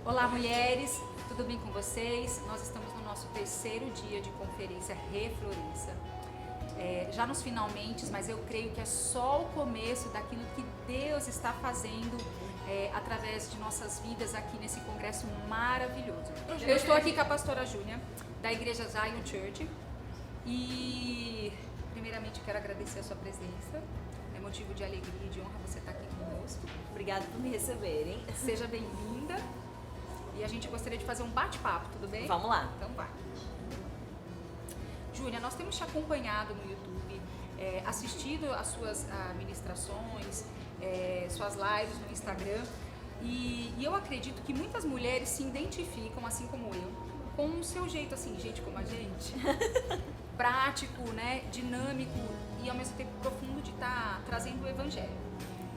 Olá, mulheres, tudo bem com vocês? Nós estamos no nosso terceiro dia de conferência Refloresça. Já nos finalmente, mas eu creio que é só o começo daquilo que Deus está fazendo através de nossas vidas aqui nesse congresso maravilhoso. Eu estou aqui com a pastora Júlia, da Igreja Zion Church, e primeiramente quero agradecer a sua presença. É motivo de alegria e de honra você estar aqui conosco. Obrigada por me receberem. Seja bem-vinda. E a gente gostaria de fazer um bate-papo, tudo bem? Vamos lá. Então vai. Júlia, nós temos te acompanhado no YouTube, assistido às suas ministrações, suas lives no Instagram, e eu acredito que muitas mulheres se identificam, assim como eu, com o seu jeito, assim, gente como a gente, prático, né, dinâmico e ao mesmo tempo profundo de estar trazendo o Evangelho.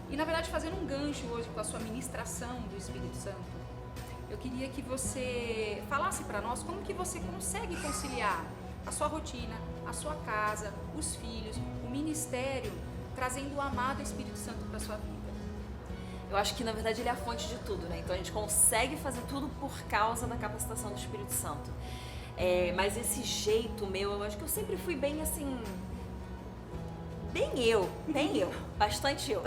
E na verdade fazendo um gancho hoje com a sua ministração do Espírito Santo, eu queria que você falasse para nós como que você consegue conciliar a sua rotina, a sua casa, os filhos, o ministério, trazendo o amado Espírito Santo para sua vida. Eu acho que na verdade ele é a fonte de tudo, né? Então a gente consegue fazer tudo por causa da capacitação do Espírito Santo. Mas esse jeito meu, eu acho que eu sempre fui bem assim... Bem eu, bastante eu.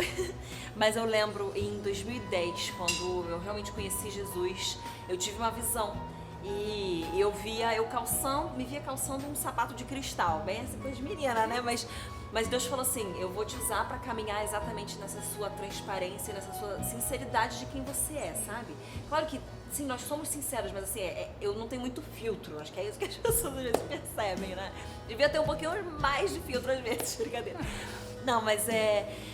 Mas eu lembro em 2010, quando eu realmente conheci Jesus, eu tive uma visão. E eu me via calçando um sapato de cristal, bem essa coisa de menina, né? Mas Deus falou assim, eu vou te usar pra caminhar exatamente nessa sua transparência, nessa sua sinceridade de quem você é, sabe? Claro que, sim, nós somos sinceros, mas assim, eu não tenho muito filtro, acho que é isso que as pessoas às vezes percebem, né? Devia ter um pouquinho mais de filtro às vezes, brincadeira. Não, mas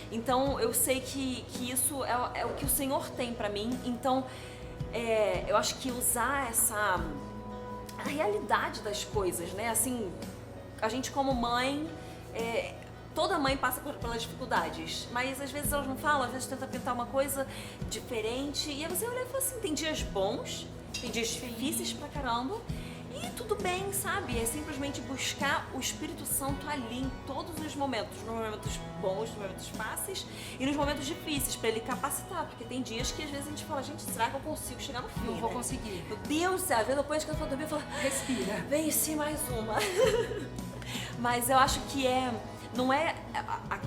então eu sei que isso é o que o Senhor tem pra mim, então eu acho que usar a realidade das coisas, né? Assim, a gente como mãe, toda mãe passa pelas dificuldades, mas às vezes elas não falam, às vezes tenta pintar uma coisa diferente, e aí você olha e fala assim, tem dias bons, tem dias difíceis pra caramba, e tudo bem, sabe? É simplesmente buscar o Espírito Santo ali em todos os momentos, nos momentos bons, nos momentos fáceis e nos momentos difíceis, pra ele capacitar, porque tem dias que às vezes a gente fala, gente, será que eu consigo chegar no fim? Não vou conseguir. Meu Deus do céu, às vezes depois que eu tô dormindo, eu falo, Respira. venci mais uma. Mas eu acho que não é,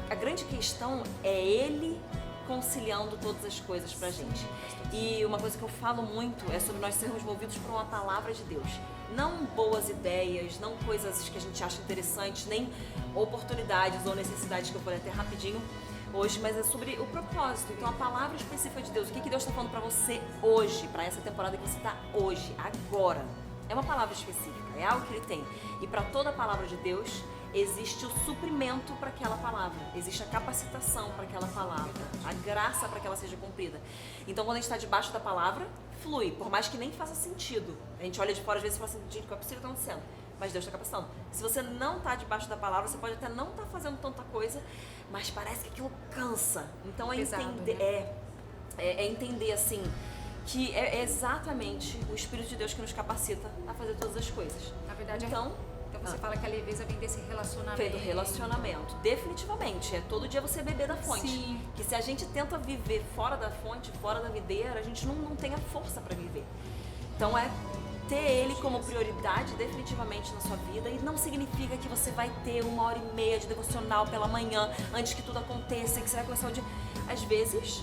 a grande questão é ele conciliando todas as coisas pra gente. E uma coisa que eu falo muito é sobre nós sermos movidos por uma palavra de Deus. Não boas ideias, não coisas que a gente acha interessantes, nem oportunidades ou necessidades que eu poderia ter rapidinho hoje, mas é sobre o propósito. Então a palavra específica de Deus, o que Deus está falando pra você hoje, pra essa temporada que você tá hoje, agora. É uma palavra específica, é algo que ele tem. E para toda a palavra de Deus, existe o suprimento para aquela palavra, existe a capacitação para aquela palavra, a graça para que ela seja cumprida. Então, quando a gente está debaixo da palavra, flui, por mais que nem faça sentido. A gente olha de fora às vezes e fala assim, gente, o que é possível está acontecendo? Mas Deus está capacitando. Se você não está debaixo da palavra, você pode até não estar fazendo tanta coisa, mas parece que aquilo cansa. Então, entender assim, que é exatamente o Espírito de Deus que nos capacita a fazer todas as coisas. Na verdade, então você fala que a leveza vem desse relacionamento. Vem do relacionamento, definitivamente. É todo dia você beber da fonte. Sim. Que se a gente tenta viver fora da fonte, fora da videira, a gente não tem a força para viver. Então ter ele como prioridade definitivamente na sua vida, e não significa que você vai ter 1h30 de devocional pela manhã antes que tudo aconteça, que você vai começar o dia. Às vezes,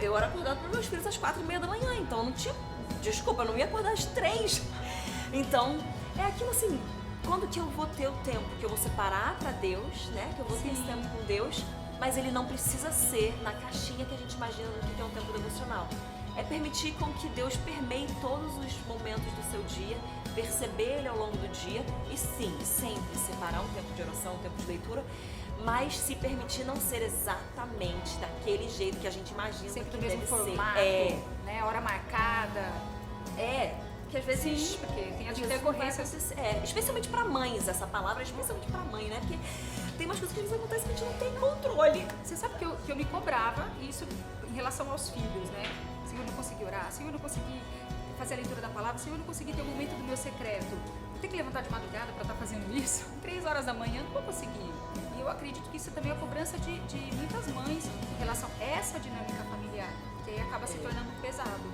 eu era acordada para meus filhos às 4h30 da manhã, então eu não tinha, desculpa, eu não ia acordar às 3. Então, é aquilo assim, quando que eu vou ter o tempo que eu vou separar para Deus, né? Que eu vou ter esse tempo com Deus, mas ele não precisa ser na caixinha que a gente imagina do que é um tempo devocional. É permitir com que Deus permeie todos os momentos do seu dia, perceber ele ao longo do dia e sim, sempre separar um tempo de oração, um tempo de leitura, mas se permitir não ser exatamente daquele jeito que a gente imagina sempre que do mesmo deve formato, ser. né? Hora marcada. Que às vezes... Sim, porque tem as às vezes intercorrências. especialmente pra mães, essa palavra é especialmente pra mãe, né? Porque tem umas coisas que às vezes acontecem que a gente não tem controle. Você sabe que eu me cobrava isso em relação aos filhos, né? Senhor, eu não consegui orar, Senhor, eu não consegui fazer a leitura da palavra, Senhor, eu não consegui ter o momento do meu secreto. Eu tenho que levantar de madrugada para estar fazendo isso? 3 horas da manhã, não vou conseguir. E eu acredito que isso também é a cobrança de muitas mães em relação a essa dinâmica familiar, que aí acaba se tornando pesado.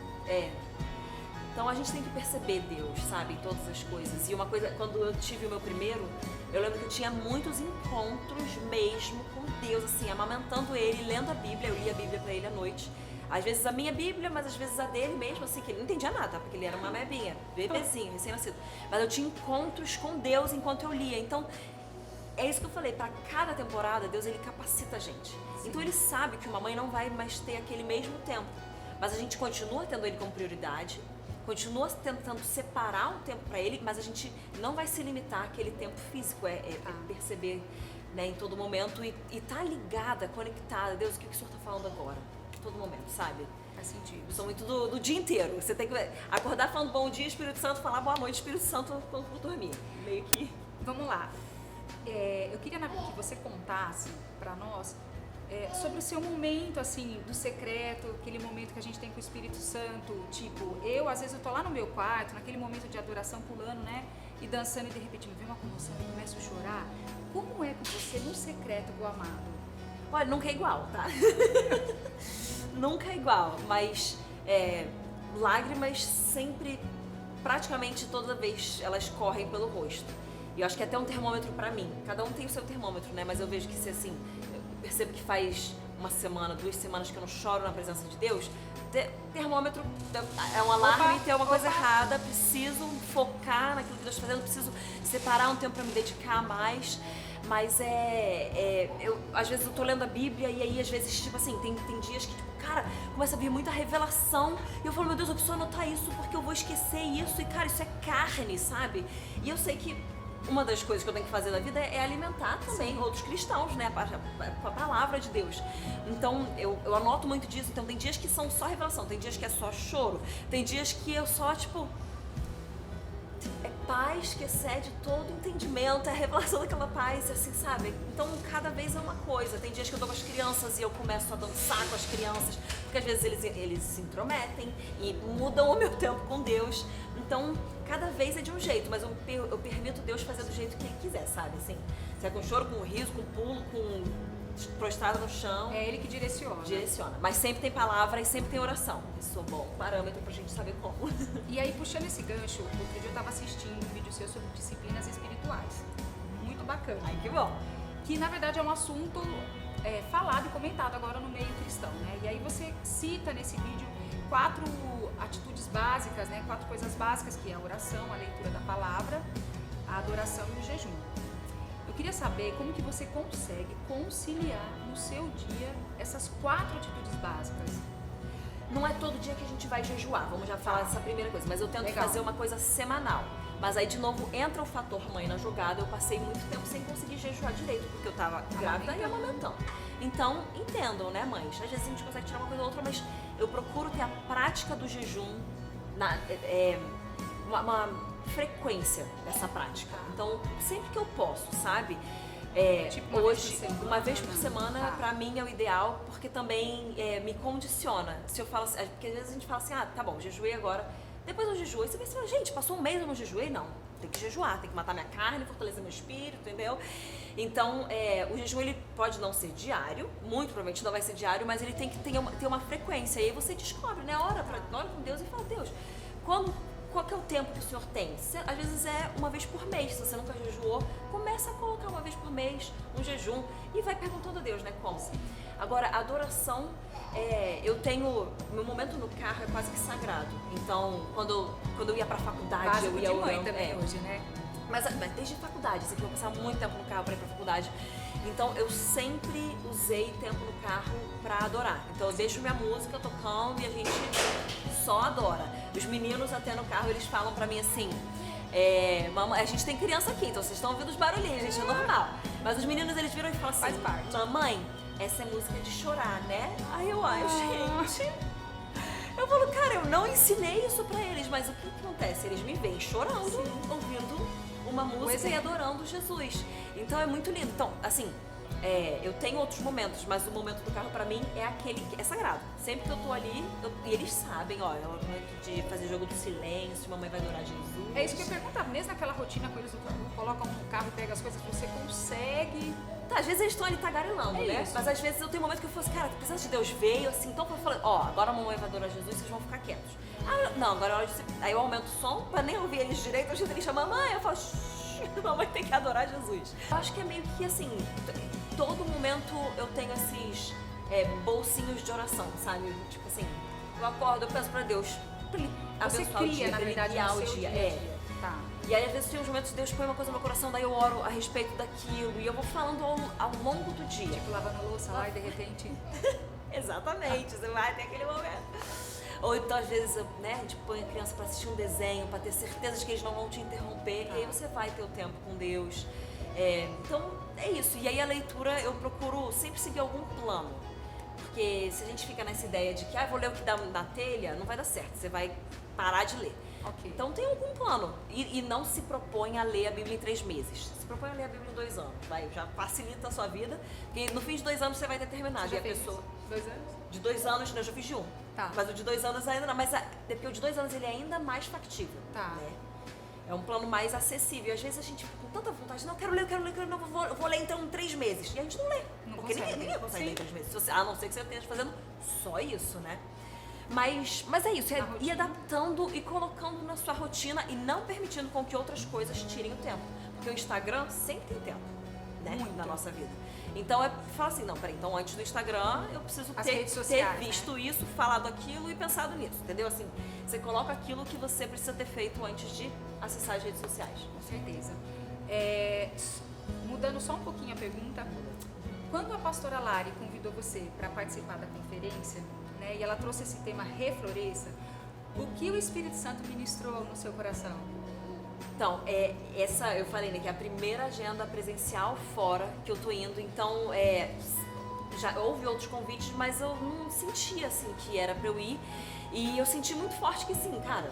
Então a gente tem que perceber Deus, sabe, em todas as coisas. E uma coisa, quando eu tive o meu primeiro, eu lembro que eu tinha muitos encontros mesmo com Deus, assim, amamentando ele, lendo a Bíblia. Eu lia a Bíblia pra ele à noite. Às vezes a minha Bíblia, mas às vezes a dele mesmo, assim, que ele não entendia nada, porque ele era uma bebinha, bebezinho, recém-nascido. Mas eu tinha encontros com Deus enquanto eu lia. Então, é isso que eu falei, para cada temporada, Deus, ele capacita a gente. Sim. Então ele sabe que uma mãe não vai mais ter aquele mesmo tempo. Mas a gente continua tendo ele como prioridade, continua tentando separar um tempo para ele, mas a gente não vai se limitar àquele tempo físico, é perceber, né, em todo momento e tá ligada, conectada. Deus, o que o Senhor tá falando agora? Em todo momento, sabe? Faz sentido. Eu sou muito do dia inteiro. Você tem que acordar falando bom dia, Espírito Santo, falar boa noite, Espírito Santo, quando for dormir. Meio que... Vamos lá. Eu queria que você contasse para nós sobre o seu momento, assim, do secreto, aquele momento que a gente tem com o Espírito Santo. Tipo, às vezes eu tô lá no meu quarto, naquele momento de adoração, pulando, né? E dançando, e de repente me vem uma comoção e começo a chorar. Como é com você no secreto do amado? Olha, nunca é igual, tá? Nunca é igual, mas lágrimas sempre, praticamente toda vez, elas correm pelo rosto. E eu acho que é até um termômetro pra mim. Cada um tem o seu termômetro, né? Mas eu vejo que se assim, eu percebo que faz uma semana, 2 semanas que eu não choro na presença de Deus, termômetro é um alarme, tem uma coisa errada, preciso focar naquilo que Deus está fazendo, preciso separar um tempo pra me dedicar mais. Mas eu às vezes eu tô lendo a Bíblia e aí às vezes, tipo assim, tem dias que, tipo, cara, começa a vir muita revelação e eu falo, meu Deus, eu preciso anotar isso porque eu vou esquecer isso e, cara, isso é carne, sabe? E eu sei que uma das coisas que eu tenho que fazer na vida é alimentar também Sim. outros cristãos, né? Com a palavra de Deus. Então, eu anoto muito disso. Então, tem dias que são só revelação, tem dias que é só choro, tem dias que eu só, tipo... É paz que excede todo entendimento, é a revelação daquela paz, assim, sabe? Então, cada vez é uma coisa. Tem dias que eu tô com as crianças e eu começo a dançar com as crianças, porque às vezes eles se intrometem e mudam o meu tempo com Deus. Então, cada vez é de um jeito, mas eu permito Deus fazer do jeito que Ele quiser, sabe? Assim, se é com choro, com riso, com pulo, com prostrado no chão. É Ele que direciona. Direciona. Mas sempre tem palavra e sempre tem oração. Isso é um bom parâmetro pra gente saber como. E aí, puxando esse gancho, outro dia eu tava assistindo um vídeo seu sobre disciplinas espirituais. Muito bacana. Ai, que bom. Que, na verdade, é um assunto falado e comentado agora no meio cristão, né? E aí você cita nesse vídeo 4 atitudes básicas, né? 4 coisas básicas, que é a oração, a leitura da palavra, a adoração e o jejum. Eu queria saber como que você consegue conciliar no seu dia essas 4 atitudes básicas. Não é todo dia que a gente vai jejuar, vamos já falar essa primeira coisa, mas eu tento fazer uma coisa semanal. Mas aí, de novo, entra o fator mãe na jogada. Eu passei muito tempo sem conseguir jejuar direito, porque eu tava grávida e amamentando. Então, entendam, né, mães? Às vezes a gente consegue tirar uma coisa ou outra, mas eu procuro ter a prática do jejum, uma frequência dessa prática. Então, sempre que eu posso, sabe? Tipo Uma vez por semana, pra mim é o ideal, porque também me condiciona. Se eu falo assim, porque às vezes a gente fala assim, tá bom, jejuei agora, depois eu jejuei, você pensa, gente, passou um mês eu não jejuei? Não, tem que jejuar, tem que matar minha carne, fortalecer meu espírito, entendeu? Então, o jejum ele pode não ser diário, muito provavelmente não vai ser diário, mas ele tem que ter uma frequência, e aí você descobre, né, ora com Deus e fala, Deus, qual que é o tempo que o Senhor tem? Às vezes é uma vez por mês, se você nunca jejuou, começa a colocar uma vez por mês um jejum e vai perguntando a Deus, né, como? Agora, a adoração, meu momento no carro é quase que sagrado. Então, quando eu ia pra faculdade, Básico eu ia de mãe orando. também hoje, né? Mas desde a faculdade, assim, que eu passava muito tempo no carro pra ir pra faculdade. Então, eu sempre usei tempo no carro pra adorar. Então, eu deixo minha música tocando e a gente só adora. Os meninos até no carro, eles falam pra mim assim, mamãe, a gente tem criança aqui, então vocês estão ouvindo os barulhinhos, gente, é normal. Mas os meninos, eles viram e falam assim, faz parte. Mamãe, essa é música de chorar, né? Aí eu, gente... Eu falo, cara, eu não ensinei isso pra eles, mas o que acontece? Eles me veem chorando, ouvindo uma música e adorando Jesus. Então é muito lindo. Então, assim, eu tenho outros momentos, mas o momento do carro pra mim é aquele que é sagrado. Sempre que eu tô ali, e eles sabem, ó, é o momento de fazer jogo do silêncio, mamãe vai adorar Jesus. É isso que eu ia perguntar, mesmo naquela rotina com eles, colocam no carro e pega as coisas, você consegue Tá, às vezes eles estão ali tagarelando, né? Isso. Mas às vezes eu tenho um momento que eu falo assim, cara, a presença de Deus veio, assim, então eu falo, ó, agora a mamãe vai adorar Jesus, vocês vão ficar quietos. Ah, não, agora é hora de... Aí eu aumento o som pra nem ouvir eles direito, eu eles chamam mamãe, eu falo, shh, mamãe tem que adorar Jesus. Eu acho que é meio que assim, todo momento eu tenho esses bolsinhos de oração, sabe? Tipo assim, eu acordo, eu peço pra Deus, pra ele Você abençoar o cria, dia, na pra ele verdade, guiar no o seu dia. dia a dia. Tá. E aí, às vezes, tem uns momentos que Deus põe uma coisa no meu coração, daí eu oro a respeito daquilo, e eu vou falando ao longo do dia. Tipo, lavando a louça lá e de repente... Exatamente, você vai ter aquele momento. Ou então, às vezes, né, a gente põe a criança pra assistir um desenho, pra ter certeza de que eles não vão te interromper, e aí você vai ter o tempo com Deus. Então, é isso. E aí, a leitura, eu procuro sempre seguir algum plano. Porque se a gente fica nessa ideia de que, vou ler o que dá na telha, não vai dar certo, você vai parar de ler. Ok. Então tem algum plano. E não se propõe a ler a Bíblia em 3 meses. Se propõe a ler a Bíblia em 2 anos. Já facilita a sua vida. Porque no fim de 2 anos você vai ter terminado. Você já e a fez pessoa. 2 anos? De 2 anos, né, eu já fiz de 1. Tá. Mas o de 2 anos ainda não. Mas porque o de 2 anos ele é ainda mais factível. Tá. Né? É um plano mais acessível. E às vezes a gente fica com tanta vontade. Não, eu quero ler, não, vou ler então em 3 meses. E a gente não lê. Não porque consegue. ninguém consegue ler em Sim. 3 meses. A não ser que você esteja fazendo só isso, né? Mas é isso, é ir adaptando e colocando na sua rotina e não permitindo com que outras coisas tirem o tempo. Porque o Instagram sempre tem tempo, né? Muito. Na nossa vida. Então fala assim, não, peraí, então antes do Instagram eu preciso As ter redes sociais, visto né? isso, falado aquilo e pensado nisso, entendeu? Assim, você coloca aquilo que você precisa ter feito antes de acessar as redes sociais. Com certeza. Mudando só um pouquinho a pergunta, quando a pastora Lari convidou você para participar da conferência, né, e ela trouxe esse tema Refloresça, o que o Espírito Santo ministrou no seu coração? Então, essa eu falei, né, que é a primeira agenda presencial fora que eu tô indo, então já houve outros convites, mas eu não sentia assim que era pra eu ir. E eu senti muito forte que sim, cara,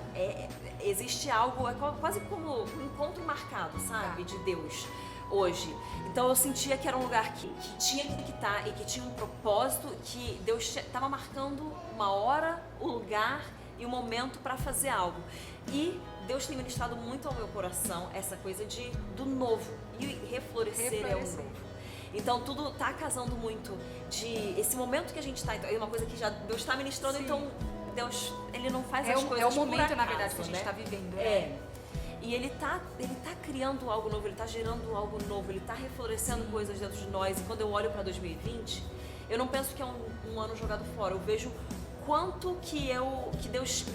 existe algo, quase como um encontro marcado, sabe, de Deus hoje. Então eu sentia que era um lugar que tinha que estar e que tinha um propósito, que Deus estava marcando uma hora, o lugar e o momento para fazer algo. E Deus tem ministrado muito ao meu coração essa coisa do novo. E reflorescer é o novo. Então tudo tá casando muito de esse momento que a gente tá, é uma coisa que já Deus está ministrando. Sim. Então Deus, ele não faz as coisas é o momento, por acaso, na verdade, que a gente está vivendo, né? E ele tá criando algo novo, ele tá gerando algo novo, ele tá reflorescendo coisas dentro de nós. E quando eu olho para 2020, eu não penso que é um ano jogado fora. Eu vejo quanto que Deus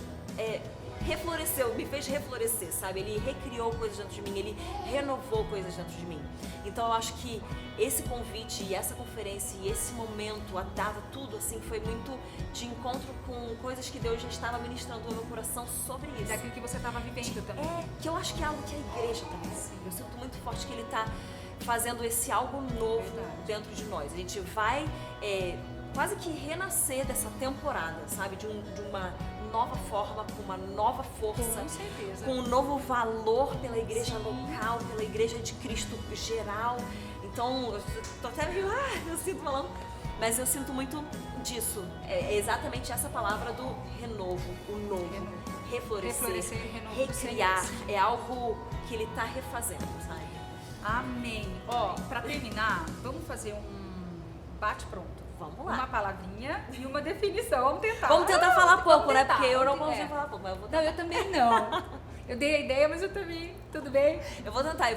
refloresceu, me fez reflorescer, sabe? Ele recriou coisas dentro de mim, ele renovou coisas dentro de mim. Então eu acho que esse convite e essa conferência e esse momento, a data, tudo assim, foi muito de encontro com coisas que Deus já estava ministrando no meu coração sobre isso. Daquilo que você estava vivendo também. Que eu acho que é algo que a igreja também, sim. Eu sinto muito forte que ele está fazendo esse algo novo dentro de nós. A gente vai quase que renascer dessa temporada, sabe? De uma nova forma, com uma nova força, com certeza, com um novo valor pela igreja local, pela igreja de Cristo geral. Então, eu tô até meio, eu sinto falando, mas eu sinto muito disso. É exatamente essa palavra do renovo, o novo, reflorescer, recriar. É algo que ele tá refazendo, sabe? Amém. Ó, pra terminar, vamos fazer um bate-pronto. Vamos lá. Uma palavrinha e uma definição. Vamos tentar. Vamos tentar falar pouco, né? Tentar, Porque eu não consigo falar pouco, mas eu vou tentar. Não, eu também não. Eu dei a ideia, mas eu também. Tudo bem? Eu vou tentar.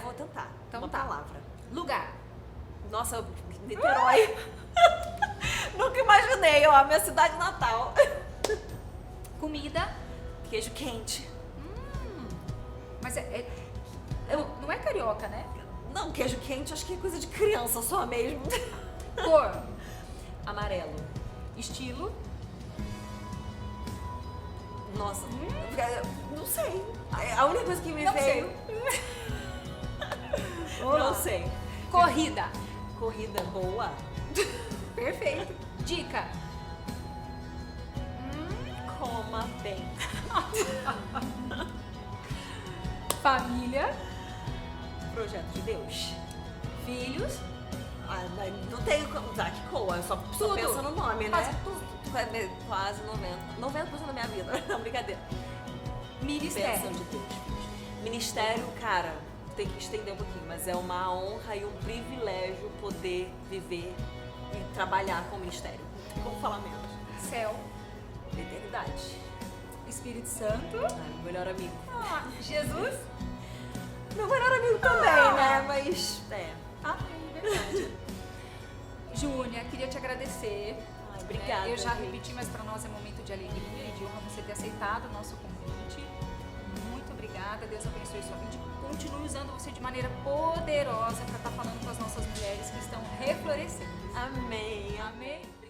Então uma tá. palavra. Lugar. Nossa, Niterói. Nunca imaginei, ó, minha cidade natal. Comida. Queijo quente. Mas não é carioca, né? Não, queijo quente acho que é coisa de criança só mesmo. Cor. Amarelo. Estilo. Nossa, não sei. A única coisa que me Não veio... Não sei. Corrida. Corrida boa. Perfeito. Dica. Coma bem. Família. Projeto de Deus. Filhos. Não tenho que coa, eu só penso no nome, né? Quase tudo. Quase 90% da minha vida. Não, brincadeira. Ministério. Bênção de Deus. Ministério, cara, ter que estender um pouquinho, mas é uma honra e um privilégio poder viver e trabalhar com o ministério. Não tem como falar menos. Céu, Eternidade. Espírito Santo, Meu melhor amigo. Jesus. Meu melhor amigo também, né? Mas, Amém, verdade. Júnia, queria te agradecer. Obrigada. Eu já gente. repeti, mas para nós é momento de alegria e de honra você ter aceitado o nosso convite. Muito obrigada, Deus abençoe sua vida. Continue usando você de maneira poderosa para estar falando com as nossas mulheres que estão reflorescendo. Amém. Amém.